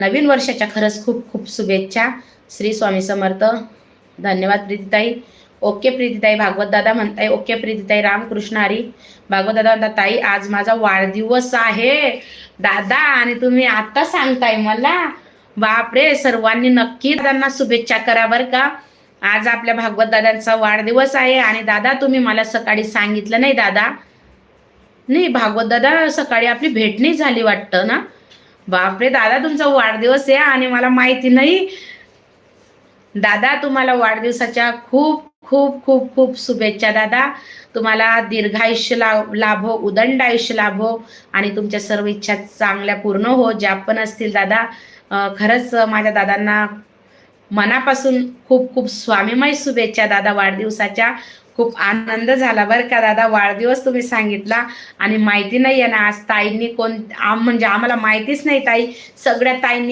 नवीन वर्षाच्या खरंच खूप खूप शुभेच्छा. श्री स्वामी समर्थ. धन्यवाद प्रीतीताई. ओके प्रीतीताई. भागवत दादा म्हणताय ओके प्रीतीताई. रामकृष्ण हरी. भागवत दादा म्हणतात ताई आज माझा वाढदिवस आहे दादा आणि तुम्ही आता सांगताय मला. बापरे, सर्वांनी नक्की दादांना शुभेच्छा करा बर का. आज आपल्या भागवत दादांचा वाढदिवस आहे आणि दादा तुम्ही मला सकाळी सांगितलं नाही दादा. नाही भागवत दादा सकाळी आपली भेट नाही झाली वाटतं ना. बापरे दादा तुमचा वाढदिवस आहे आणि मला माहिती नाही. दादा तुम्हाला वाढदिवसाच्या खूप खूप खूप खूप शुभेच्छा दादा. तुम्हाला दीर्घायुष्य लाभो, उदंड आयुष्य लाभो आणि तुमच्या सर्व इच्छा चांगल्या पूर्ण हो ज्या पण असतील दादा. खरंच माझ्या दादांना मनापासून खूप खूप स्वामीमय शुभेच्छा दादा वाढदिवसाच्या. खूप आनंद झाला बरं का दादा. वाढदिवस तुम्ही सांगितला आणि माहिती नाही आहे ना आज ताईंनी म्हणजे आम्हाला माहितीच नाही ताई. सगळ्या ताईंनी